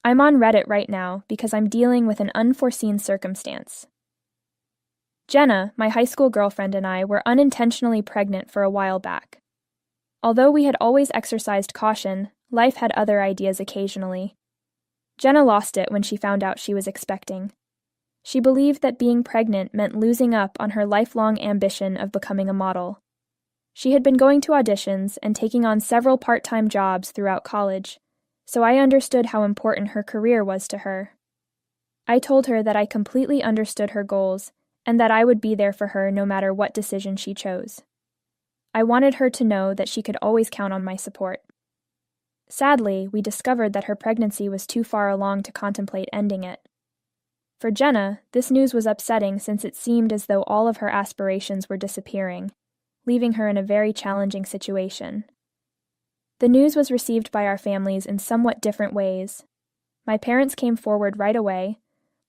I'm on Reddit right now because I'm dealing with an unforeseen circumstance. Jenna, my high school girlfriend, and I were unintentionally pregnant for a while back. Although we had always exercised caution, life had other ideas occasionally. Jenna lost it when she found out she was expecting. She believed that being pregnant meant losing up on her lifelong ambition of becoming a model. She had been going to auditions and taking on several part-time jobs throughout college, so I understood how important her career was to her. I told her that I completely understood her goals and that I would be there for her no matter what decision she chose. I wanted her to know that she could always count on my support. Sadly, we discovered that her pregnancy was too far along to contemplate ending it. For Jenna, this news was upsetting since it seemed as though all of her aspirations were disappearing, leaving her in a very challenging situation. The news was received by our families in somewhat different ways. My parents came forward right away,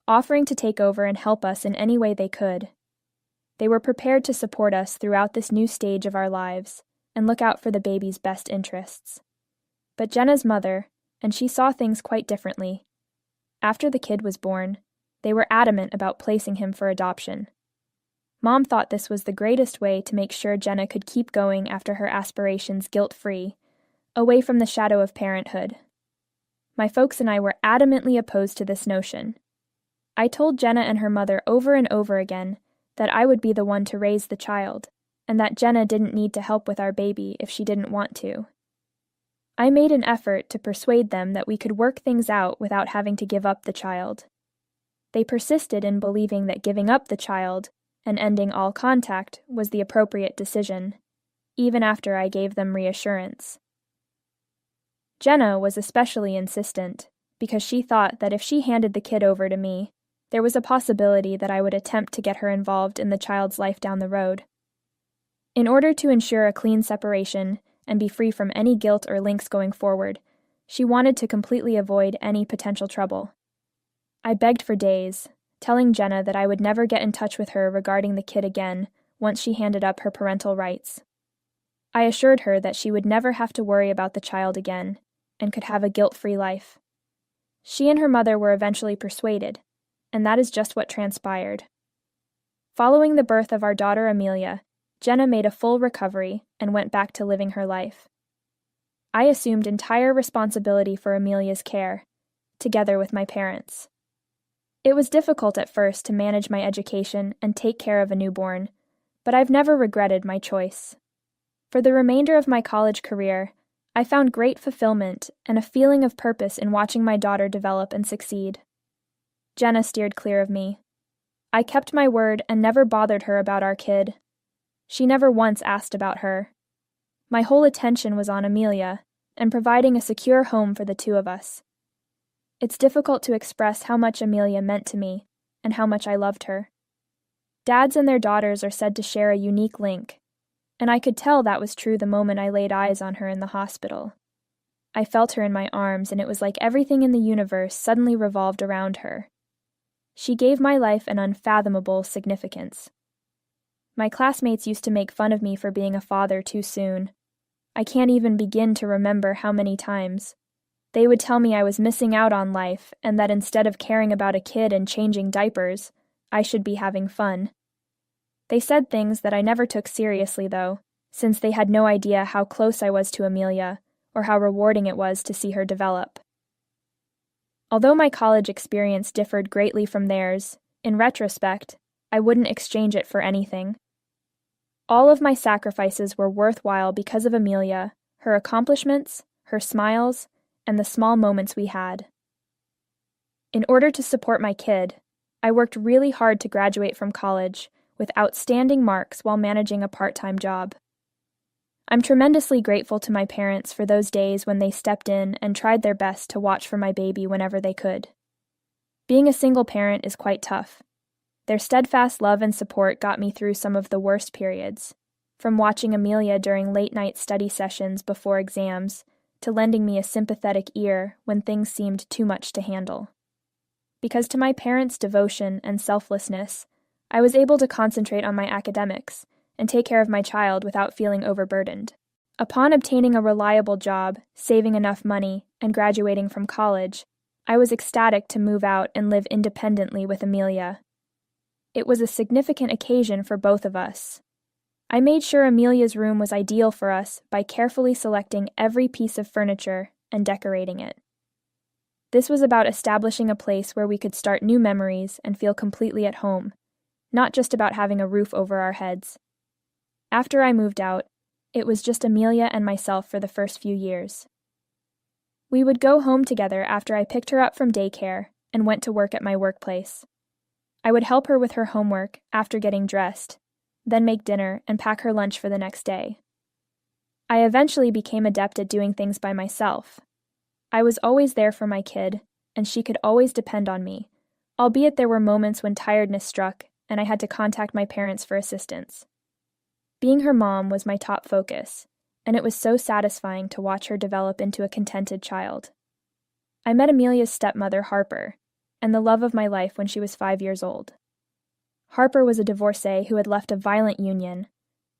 offering to take over and help us in any way they could. They were prepared to support us throughout this new stage of our lives and look out for the baby's best interests. But Jenna's mother, and she saw things quite differently. After the kid was born, they were adamant about placing him for adoption. Mom thought this was the greatest way to make sure Jenna could keep going after her aspirations guilt-free, away from the shadow of parenthood. My folks and I were adamantly opposed to this notion. I told Jenna and her mother over and over again that I would be the one to raise the child, and that Jenna didn't need to help with our baby if she didn't want to. I made an effort to persuade them that we could work things out without having to give up the child. They persisted in believing that giving up the child and ending all contact was the appropriate decision, even after I gave them reassurance. Jenna was especially insistent, because she thought that if she handed the kid over to me, there was a possibility that I would attempt to get her involved in the child's life down the road. In order to ensure a clean separation and be free from any guilt or links going forward, she wanted to completely avoid any potential trouble. I begged for days, telling Jenna that I would never get in touch with her regarding the kid again once she handed up her parental rights. I assured her that she would never have to worry about the child again and could have a guilt-free life. She and her mother were eventually persuaded, and that is just what transpired. Following the birth of our daughter Amelia, Jenna made a full recovery and went back to living her life. I assumed entire responsibility for Amelia's care, together with my parents. It was difficult at first to manage my education and take care of a newborn, but I've never regretted my choice. For the remainder of my college career, I found great fulfillment and a feeling of purpose in watching my daughter develop and succeed. Jenna steered clear of me. I kept my word and never bothered her about our kid. She never once asked about her. My whole attention was on Amelia and providing a secure home for the two of us. It's difficult to express how much Amelia meant to me and how much I loved her. Dads and their daughters are said to share a unique link, and I could tell that was true the moment I laid eyes on her in the hospital. I felt her in my arms, and it was like everything in the universe suddenly revolved around her. She gave my life an unfathomable significance. My classmates used to make fun of me for being a father too soon. I can't even begin to remember how many times. They would tell me I was missing out on life and that instead of caring about a kid and changing diapers, I should be having fun. They said things that I never took seriously, though, since they had no idea how close I was to Amelia or how rewarding it was to see her develop. Although my college experience differed greatly from theirs, in retrospect, I wouldn't exchange it for anything. All of my sacrifices were worthwhile because of Amelia, her accomplishments, her smiles, and the small moments we had. In order to support my kid, I worked really hard to graduate from college with outstanding marks while managing a part-time job. I'm tremendously grateful to my parents for those days when they stepped in and tried their best to watch for my baby whenever they could. Being a single parent is quite tough. Their steadfast love and support got me through some of the worst periods, from watching Amelia during late-night study sessions before exams to lending me a sympathetic ear when things seemed too much to handle. Because to my parents' devotion and selflessness, I was able to concentrate on my academics and take care of my child without feeling overburdened. Upon obtaining a reliable job, saving enough money, and graduating from college, I was ecstatic to move out and live independently with Amelia. It was a significant occasion for both of us. I made sure Amelia's room was ideal for us by carefully selecting every piece of furniture and decorating it. This was about establishing a place where we could start new memories and feel completely at home, not just about having a roof over our heads. After I moved out, it was just Amelia and myself for the first few years. We would go home together after I picked her up from daycare and went to work at my workplace. I would help her with her homework after getting dressed, then make dinner and pack her lunch for the next day. I eventually became adept at doing things by myself. I was always there for my kid, and she could always depend on me, albeit there were moments when tiredness struck and I had to contact my parents for assistance. Being her mom was my top focus, and it was so satisfying to watch her develop into a contented child. I met Amelia's stepmother, Harper, and the love of my life when she was 5 years old. Harper was a divorcee who had left a violent union.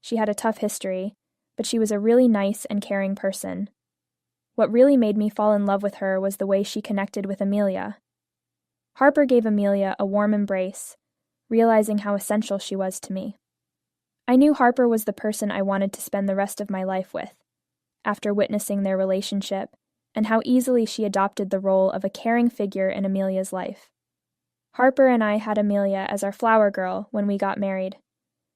She had a tough history, but she was a really nice and caring person. What really made me fall in love with her was the way she connected with Amelia. Harper gave Amelia a warm embrace, realizing how essential she was to me. I knew Harper was the person I wanted to spend the rest of my life with, after witnessing their relationship and how easily she adopted the role of a caring figure in Amelia's life. Harper and I had Amelia as our flower girl when we got married.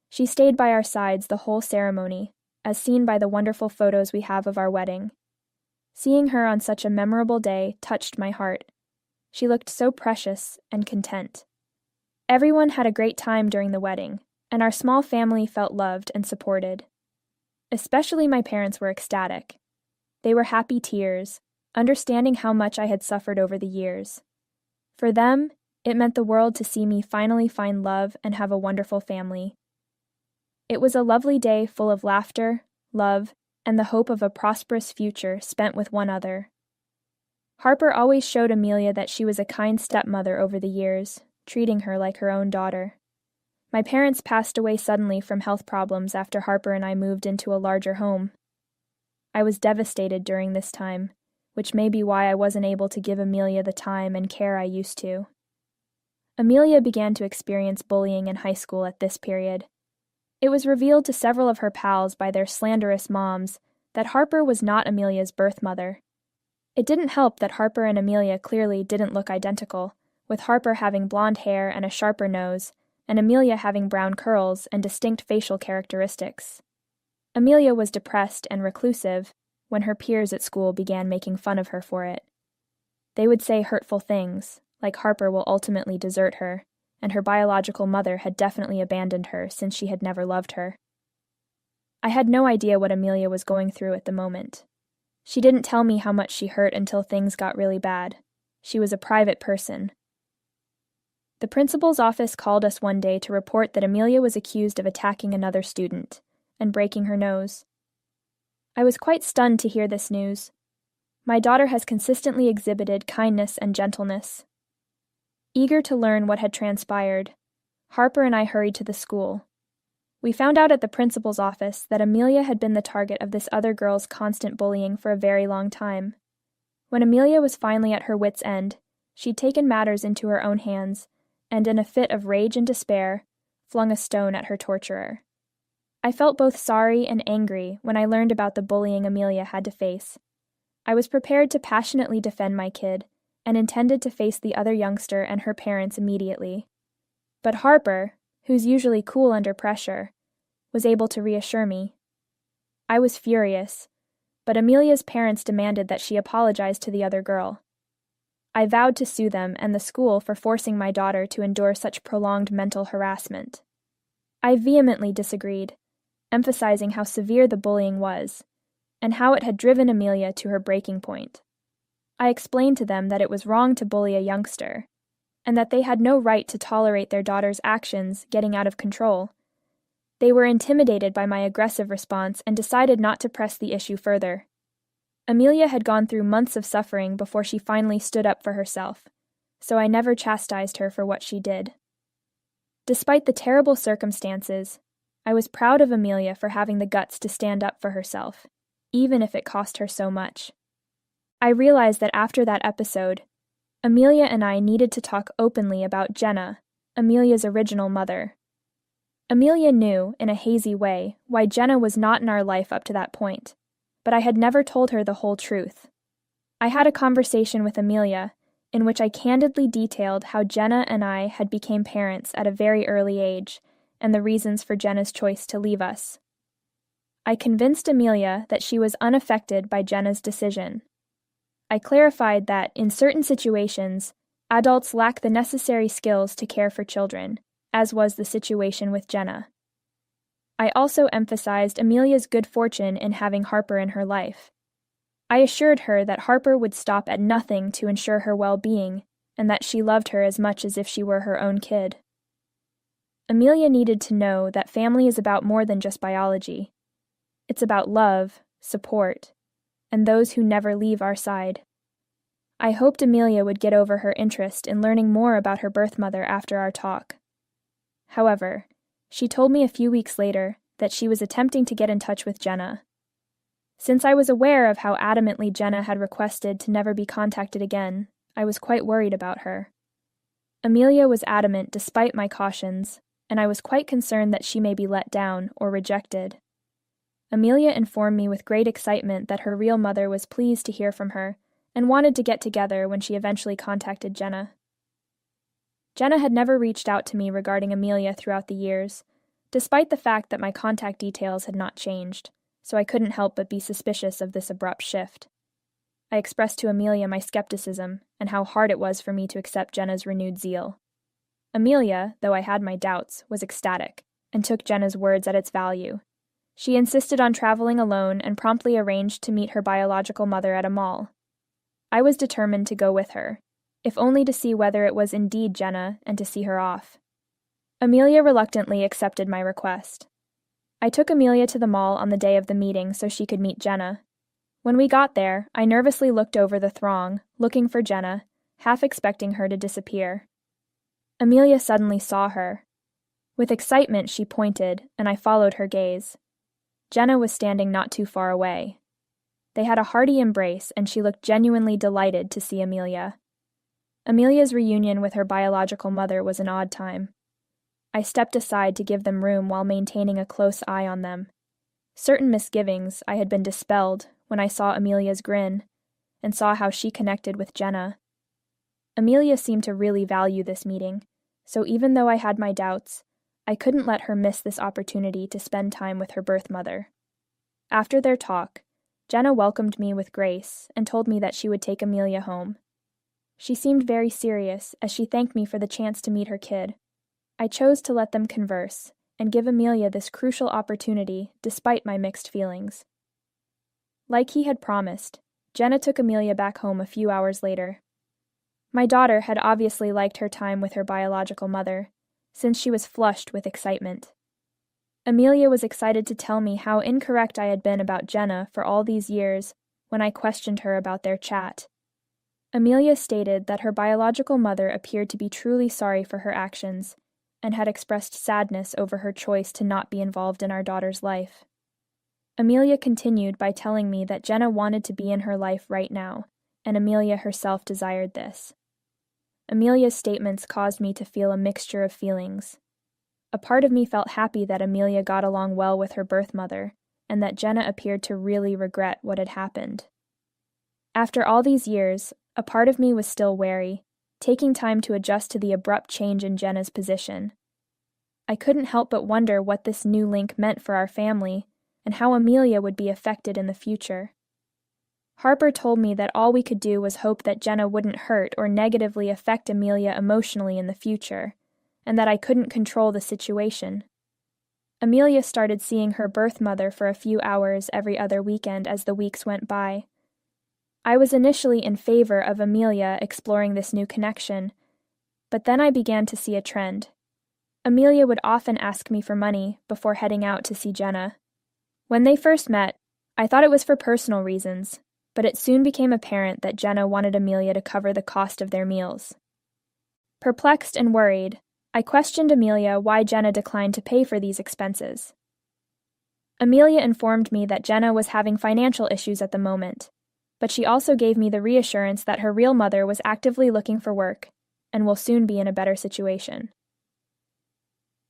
She stayed by our sides the whole ceremony, as seen by the wonderful photos we have of our wedding. Seeing her on such a memorable day touched my heart. She looked so precious and content. Everyone had a great time during the wedding, and our small family felt loved and supported. Especially my parents were ecstatic. They were happy tears, understanding how much I had suffered over the years. For them, it meant the world to see me finally find love and have a wonderful family. It was a lovely day full of laughter, love, and the hope of a prosperous future spent with one other. Harper always showed Amelia that she was a kind stepmother over the years, treating her like her own daughter. My parents passed away suddenly from health problems after Harper and I moved into a larger home. I was devastated during this time, which may be why I wasn't able to give Amelia the time and care I used to. Amelia began to experience bullying in high school at this period. It was revealed to several of her pals by their slanderous moms that Harper was not Amelia's birth mother. It didn't help that Harper and Amelia clearly didn't look identical, with Harper having blonde hair and a sharper nose, and Amelia having brown curls and distinct facial characteristics. Amelia was depressed and reclusive when her peers at school began making fun of her for it. They would say hurtful things, like Harper will ultimately desert her, and her biological mother had definitely abandoned her since she had never loved her. I had no idea what Amelia was going through at the moment. She didn't tell me how much she hurt until things got really bad. She was a private person. The principal's office called us one day to report that Amelia was accused of attacking another student and breaking her nose. I was quite stunned to hear this news. My daughter has consistently exhibited kindness and gentleness. Eager to learn what had transpired, Harper and I hurried to the school. We found out at the principal's office that Amelia had been the target of this other girl's constant bullying for a very long time. When Amelia was finally at her wit's end, she'd taken matters into her own hands, and in a fit of rage and despair, flung a stone at her torturer. I felt both sorry and angry when I learned about the bullying Amelia had to face. I was prepared to passionately defend my kid, and intended to face the other youngster and her parents immediately. But Harper, who's usually cool under pressure, was able to reassure me. I was furious, but Amelia's parents demanded that she apologize to the other girl. I vowed to sue them and the school for forcing my daughter to endure such prolonged mental harassment. I vehemently disagreed, emphasizing how severe the bullying was, and how it had driven Amelia to her breaking point. I explained to them that it was wrong to bully a youngster, and that they had no right to tolerate their daughter's actions getting out of control. They were intimidated by my aggressive response and decided not to press the issue further. Amelia had gone through months of suffering before she finally stood up for herself, so I never chastised her for what she did. Despite the terrible circumstances, I was proud of Amelia for having the guts to stand up for herself, even if it cost her so much. I realized that after that episode, Amelia and I needed to talk openly about Jenna, Amelia's original mother. Amelia knew, in a hazy way, why Jenna was not in our life up to that point, but I had never told her the whole truth. I had a conversation with Amelia, in which I candidly detailed how Jenna and I had become parents at a very early age, and the reasons for Jenna's choice to leave us. I convinced Amelia that she was unaffected by Jenna's decision. I clarified that, in certain situations, adults lack the necessary skills to care for children, as was the situation with Jenna. I also emphasized Amelia's good fortune in having Harper in her life. I assured her that Harper would stop at nothing to ensure her well-being, and that she loved her as much as if she were her own kid. Amelia needed to know that family is about more than just biology. It's about love, support, and those who never leave our side. I hoped Amelia would get over her interest in learning more about her birth mother after our talk. However, she told me a few weeks later that she was attempting to get in touch with Jenna. Since I was aware of how adamantly Jenna had requested to never be contacted again, I was quite worried about her. Amelia was adamant despite my cautions, and I was quite concerned that she may be let down or rejected. Amelia informed me with great excitement that her real mother was pleased to hear from her and wanted to get together when she eventually contacted Jenna. Jenna had never reached out to me regarding Amelia throughout the years, despite the fact that my contact details had not changed, so I couldn't help but be suspicious of this abrupt shift. I expressed to Amelia my skepticism and how hard it was for me to accept Jenna's renewed zeal. Amelia, though I had my doubts, was ecstatic and took Jenna's words at its value. She insisted on traveling alone and promptly arranged to meet her biological mother at a mall. I was determined to go with her, if only to see whether it was indeed Jenna and to see her off. Amelia reluctantly accepted my request. I took Amelia to the mall on the day of the meeting so she could meet Jenna. When we got there, I nervously looked over the throng, looking for Jenna, half expecting her to disappear. Amelia suddenly saw her. With excitement, she pointed, and I followed her gaze. Jenna was standing not too far away. They had a hearty embrace, and she looked genuinely delighted to see Amelia. Amelia's reunion with her biological mother was an odd time. I stepped aside to give them room while maintaining a close eye on them. Certain misgivings I had been dispelled when I saw Amelia's grin, and saw how she connected with Jenna. Amelia seemed to really value this meeting, so even though I had my doubts, I couldn't let her miss this opportunity to spend time with her birth mother. After their talk, Jenna welcomed me with grace and told me that she would take Amelia home. She seemed very serious as she thanked me for the chance to meet her kid. I chose to let them converse and give Amelia this crucial opportunity despite my mixed feelings. Like he had promised, Jenna took Amelia back home a few hours later. My daughter had obviously liked her time with her biological mother, since she was flushed with excitement. Amelia was excited to tell me how incorrect I had been about Jenna for all these years when I questioned her about their chat. Amelia stated that her biological mother appeared to be truly sorry for her actions and had expressed sadness over her choice to not be involved in our daughter's life. Amelia continued by telling me that Jenna wanted to be in her life right now, and Amelia herself desired this. Amelia's statements caused me to feel a mixture of feelings. A part of me felt happy that Amelia got along well with her birth mother, and that Jenna appeared to really regret what had happened. After all these years, a part of me was still wary, taking time to adjust to the abrupt change in Jenna's position. I couldn't help but wonder what this new link meant for our family, and how Amelia would be affected in the future. Harper told me that all we could do was hope that Jenna wouldn't hurt or negatively affect Amelia emotionally in the future, and that I couldn't control the situation. Amelia started seeing her birth mother for a few hours every other weekend as the weeks went by. I was initially in favor of Amelia exploring this new connection, but then I began to see a trend. Amelia would often ask me for money before heading out to see Jenna. When they first met, I thought it was for personal reasons, but it soon became apparent that Jenna wanted Amelia to cover the cost of their meals. Perplexed and worried, I questioned Amelia why Jenna declined to pay for these expenses. Amelia informed me that Jenna was having financial issues at the moment. But she also gave me the reassurance that her real mother was actively looking for work and will soon be in a better situation.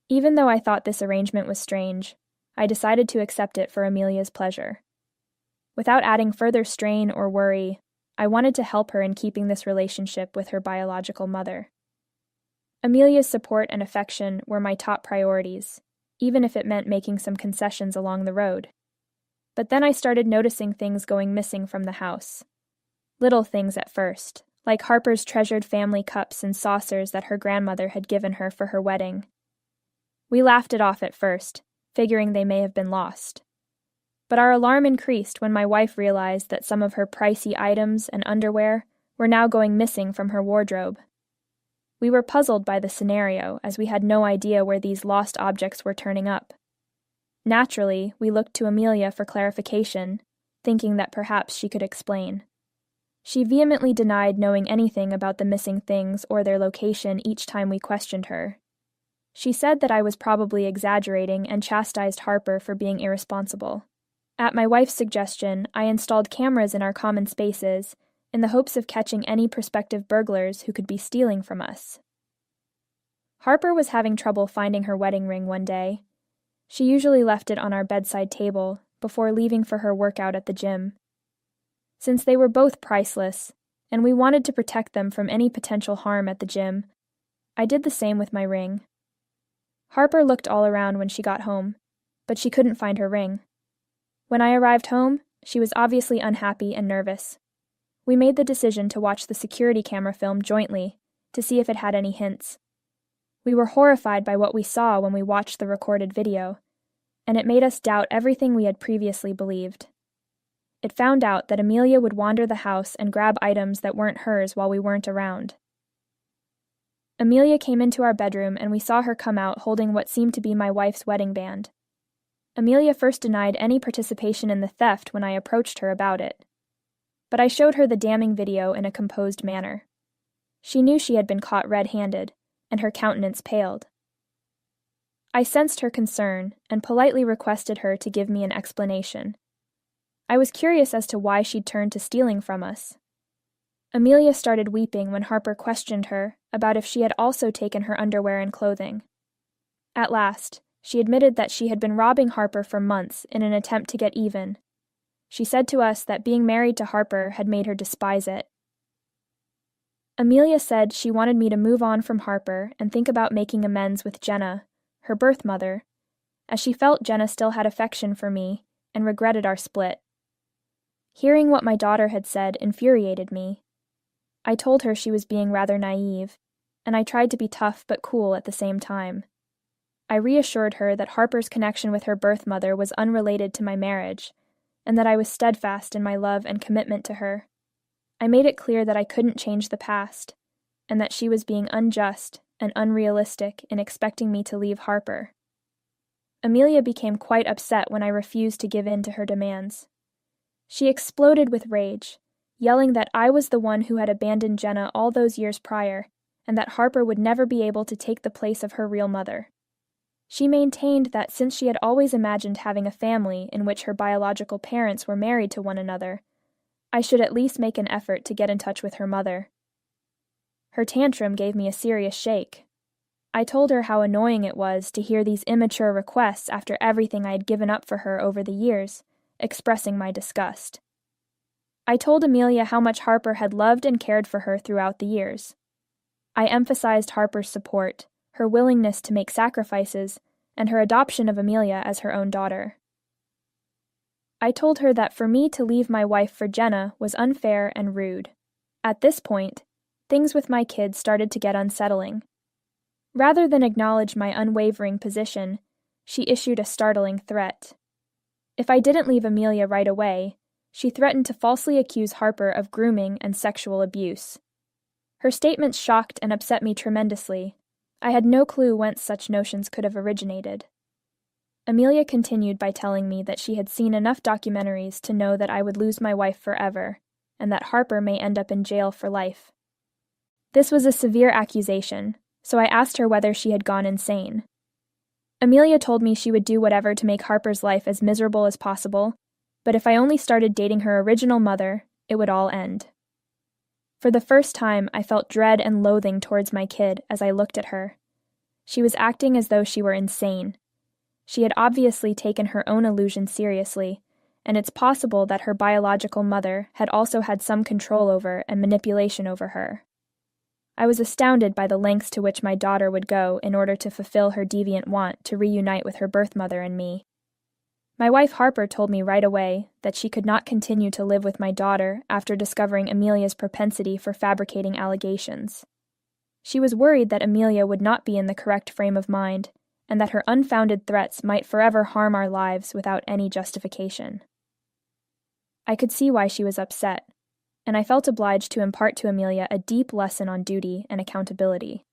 Even though I thought this arrangement was strange, I decided to accept it for Amelia's pleasure. Without adding further strain or worry, I wanted to help her in keeping this relationship with her biological mother. Amelia's support and affection were my top priorities, even if it meant making some concessions along the road. But then I started noticing things going missing from the house. Little things at first, like Harper's treasured family cups and saucers that her grandmother had given her for her wedding. We laughed it off at first, figuring they may have been lost. But our alarm increased when my wife realized that some of her pricey items and underwear were now going missing from her wardrobe. We were puzzled by the scenario, as we had no idea where these lost objects were turning up. Naturally, we looked to Amelia for clarification, thinking that perhaps she could explain. She vehemently denied knowing anything about the missing things or their location each time we questioned her. She said that I was probably exaggerating and chastised Harper for being irresponsible. At my wife's suggestion, I installed cameras in our common spaces in the hopes of catching any prospective burglars who could be stealing from us. Harper was having trouble finding her wedding ring one day. She usually left it on our bedside table before leaving for her workout at the gym. Since they were both priceless, and we wanted to protect them from any potential harm at the gym, I did the same with my ring. Harper looked all around when she got home, but she couldn't find her ring. When I arrived home, she was obviously unhappy and nervous. We made the decision to watch the security camera film jointly to see if it had any hints. We were horrified by what we saw when we watched the recorded video, and it made us doubt everything we had previously believed. It found out that Amelia would wander the house and grab items that weren't hers while we weren't around. Amelia came into our bedroom and we saw her come out holding what seemed to be my wife's wedding band. Amelia first denied any participation in the theft when I approached her about it. But I showed her the damning video in a composed manner. She knew she had been caught red-handed, and her countenance paled. I sensed her concern and politely requested her to give me an explanation. I was curious as to why she'd turned to stealing from us. Amelia started weeping when Harper questioned her about if she had also taken her underwear and clothing. At last, she admitted that she had been robbing Harper for months in an attempt to get even. She said to us that being married to Harper had made her despise it. Amelia said she wanted me to move on from Harper and think about making amends with Jenna, her birth mother, as she felt Jenna still had affection for me and regretted our split. Hearing what my daughter had said infuriated me. I told her she was being rather naive, and I tried to be tough but cool at the same time. I reassured her that Harper's connection with her birth mother was unrelated to my marriage, and that I was steadfast in my love and commitment to her. I made it clear that I couldn't change the past, and that she was being unjust and unrealistic in expecting me to leave Harper. Amelia became quite upset when I refused to give in to her demands. She exploded with rage, yelling that I was the one who had abandoned Jenna all those years prior, and that Harper would never be able to take the place of her real mother. She maintained that since she had always imagined having a family in which her biological parents were married to one another, I should at least make an effort to get in touch with her mother. Her tantrum gave me a serious shake. I told her how annoying it was to hear these immature requests after everything I had given up for her over the years, expressing my disgust. I told Amelia how much Harper had loved and cared for her throughout the years. I emphasized Harper's support, her willingness to make sacrifices, and her adoption of Amelia as her own daughter. I told her that for me to leave my wife for Jenna was unfair and rude. At this point, things with my kids started to get unsettling. Rather than acknowledge my unwavering position, she issued a startling threat. If I didn't leave Amelia right away, she threatened to falsely accuse Harper of grooming and sexual abuse. Her statements shocked and upset me tremendously. I had no clue whence such notions could have originated. Amelia continued by telling me that she had seen enough documentaries to know that I would lose my wife forever, and that Harper may end up in jail for life. This was a severe accusation, so I asked her whether she had gone insane. Amelia told me she would do whatever to make Harper's life as miserable as possible, but if I only started dating her original mother, it would all end. For the first time, I felt dread and loathing towards my kid as I looked at her. She was acting as though she were insane. She had obviously taken her own illusion seriously, and it's possible that her biological mother had also had some control over and manipulation over her. I was astounded by the lengths to which my daughter would go in order to fulfill her deviant want to reunite with her birth mother and me. My wife Harper told me right away that she could not continue to live with my daughter after discovering Amelia's propensity for fabricating allegations. She was worried that Amelia would not be in the correct frame of mind, and that her unfounded threats might forever harm our lives without any justification. I could see why she was upset, and I felt obliged to impart to Amelia a deep lesson on duty and accountability.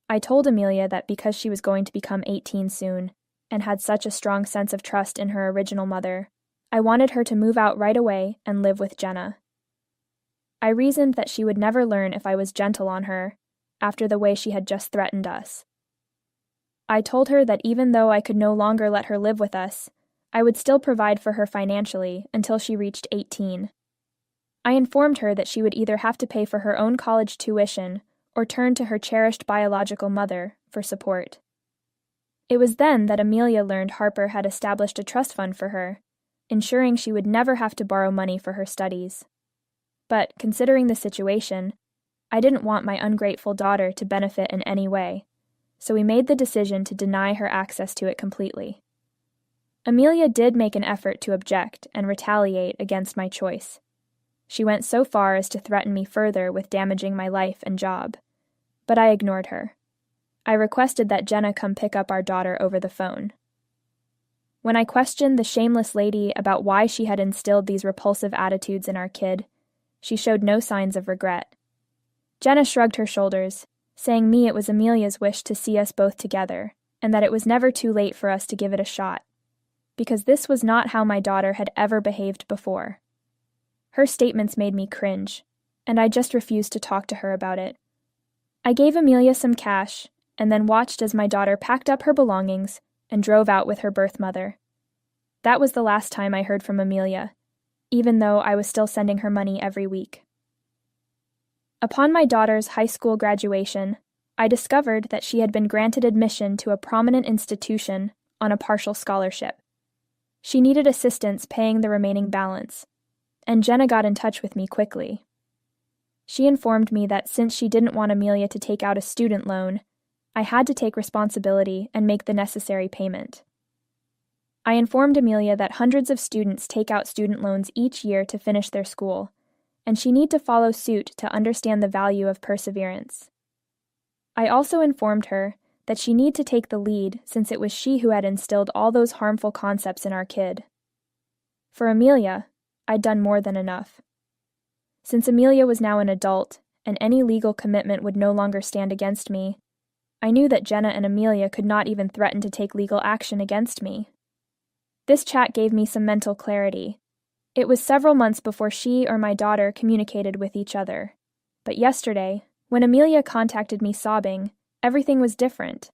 I told Amelia that because she was going to become 18 soon, and had such a strong sense of trust in her original mother, I wanted her to move out right away and live with Jenna. I reasoned that she would never learn if I was gentle on her, after the way she had just threatened us. I told her that even though I could no longer let her live with us, I would still provide for her financially until she reached 18. I informed her that she would either have to pay for her own college tuition or turn to her cherished biological mother for support. It was then that Amelia learned Harper had established a trust fund for her, ensuring she would never have to borrow money for her studies. But, considering the situation, I didn't want my ungrateful daughter to benefit in any way, so we made the decision to deny her access to it completely. Amelia did make an effort to object and retaliate against my choice. She went so far as to threaten me further with damaging my life and job, but I ignored her. I requested that Jenna come pick up our daughter over the phone. When I questioned the shameless lady about why she had instilled these repulsive attitudes in our kid, she showed no signs of regret. Jenna shrugged her shoulders, saying it was Amelia's wish to see us both together, and that it was never too late for us to give it a shot, because this was not how my daughter had ever behaved before. Her statements made me cringe, and I just refused to talk to her about it. I gave Amelia some cash, and then watched as my daughter packed up her belongings and drove out with her birth mother. That was the last time I heard from Amelia, even though I was still sending her money every week. Upon my daughter's high school graduation, I discovered that she had been granted admission to a prominent institution on a partial scholarship. She needed assistance paying the remaining balance, and Jenna got in touch with me quickly. She informed me that since she didn't want Amelia to take out a student loan, I had to take responsibility and make the necessary payment. I informed Amelia that hundreds of students take out student loans each year to finish their school, and she need to follow suit to understand the value of perseverance. I also informed her that she need to take the lead since it was she who had instilled all those harmful concepts in our kid. For Amelia, I'd done more than enough. Since Amelia was now an adult, and any legal commitment would no longer stand against me, I knew that Jenna and Amelia could not even threaten to take legal action against me. This chat gave me some mental clarity. It was several months before she or my daughter communicated with each other. But yesterday, when Amelia contacted me sobbing, everything was different.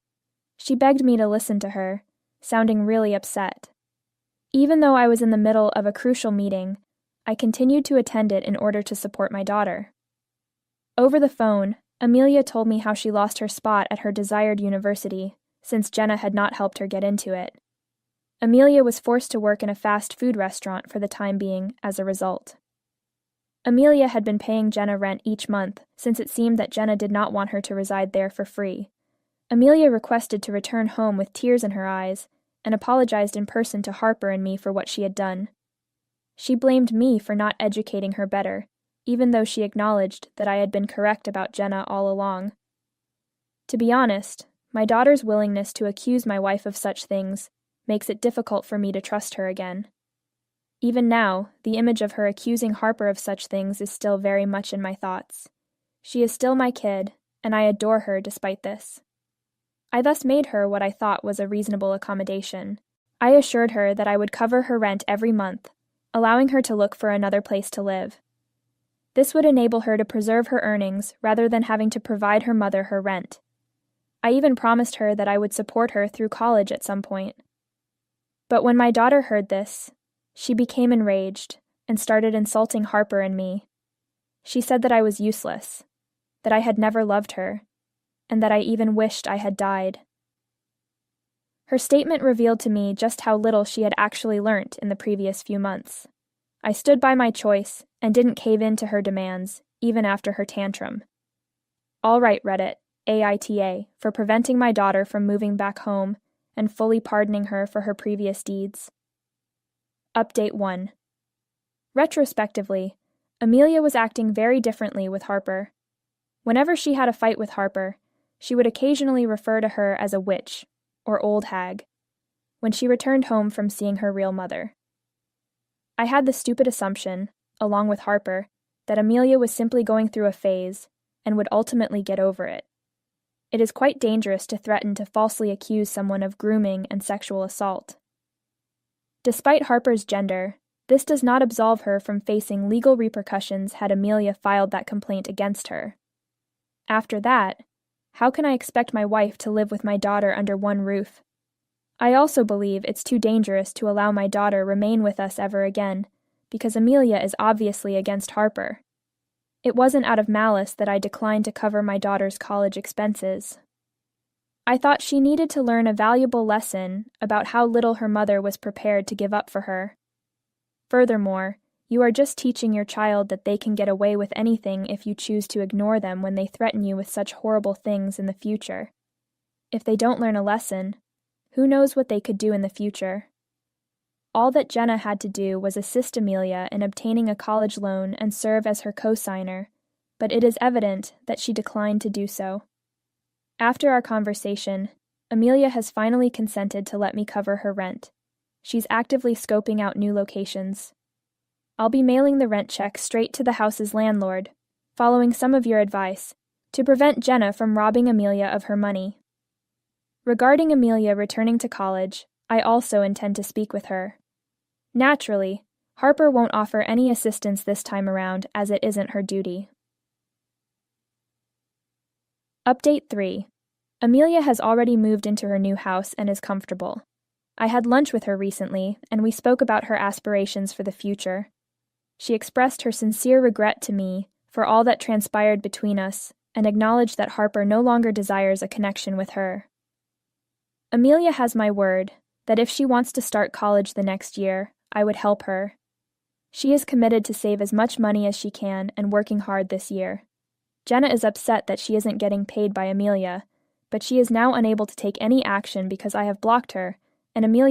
She begged me to listen to her, sounding really upset. Even though I was in the middle of a crucial meeting, I continued to attend it in order to support my daughter. Over the phone, Amelia told me how she lost her spot at her desired university, since Jenna had not helped her get into it. Amelia was forced to work in a fast food restaurant for the time being as a result. Amelia had been paying Jenna rent each month, since it seemed that Jenna did not want her to reside there for free. Amelia requested to return home with tears in her eyes, and apologized in person to Harper and me for what she had done. She blamed me for not educating her better, even though she acknowledged that I had been correct about Jenna all along. To be honest, my daughter's willingness to accuse my wife of such things makes it difficult for me to trust her again. Even now, the image of her accusing Harper of such things is still very much in my thoughts. She is still my kid, and I adore her despite this. I thus made her what I thought was a reasonable accommodation. I assured her that I would cover her rent every month, allowing her to look for another place to live. This would enable her to preserve her earnings rather than having to provide her mother her rent. I even promised her that I would support her through college at some point. But when my daughter heard this, she became enraged, and started insulting Harper and me. She said that I was useless, that I had never loved her, and that I even wished I had died. Her statement revealed to me just how little she had actually learnt in the previous few months. I stood by my choice and didn't cave in to her demands, even after her tantrum. All right, Reddit, AITA, for preventing my daughter from moving back home and fully pardoning her for her previous deeds. Update 1. Retrospectively, Amelia was acting very differently with Harper. Whenever she had a fight with Harper, she would occasionally refer to her as a witch, or old hag, when she returned home from seeing her real mother. I had the stupid assumption, along with Harper, that Amelia was simply going through a phase and would ultimately get over it. It is quite dangerous to threaten to falsely accuse someone of grooming and sexual assault. Despite Harper's gender, this does not absolve her from facing legal repercussions had Amelia filed that complaint against her. After that, how can I expect my wife to live with my daughter under one roof? I also believe it's too dangerous to allow my daughter remain with us ever again, because Amelia is obviously against Harper. It wasn't out of malice that I declined to cover my daughter's college expenses. I thought she needed to learn a valuable lesson about how little her mother was prepared to give up for her. Furthermore, you are just teaching your child that they can get away with anything if you choose to ignore them when they threaten you with such horrible things in the future. If they don't learn a lesson, who knows what they could do in the future? All that Jenna had to do was assist Amelia in obtaining a college loan and serve as her co-signer, but it is evident that she declined to do so. After our conversation, Amelia has finally consented to let me cover her rent. She's actively scoping out new locations. I'll be mailing the rent check straight to the house's landlord, following some of your advice, to prevent Jenna from robbing Amelia of her money. Regarding Amelia returning to college, I also intend to speak with her. Naturally, Harper won't offer any assistance this time around as it isn't her duty. Update 3. Amelia has already moved into her new house and is comfortable. I had lunch with her recently, and we spoke about her aspirations for the future. She expressed her sincere regret to me for all that transpired between us and acknowledged that Harper no longer desires a connection with her. Amelia has my word that if she wants to start college the next year, I would help her. She is committed to save as much money as she can and working hard this year. Jenna is upset that she isn't getting paid by Amelia, but she is now unable to take any action because I have blocked her, and Amelia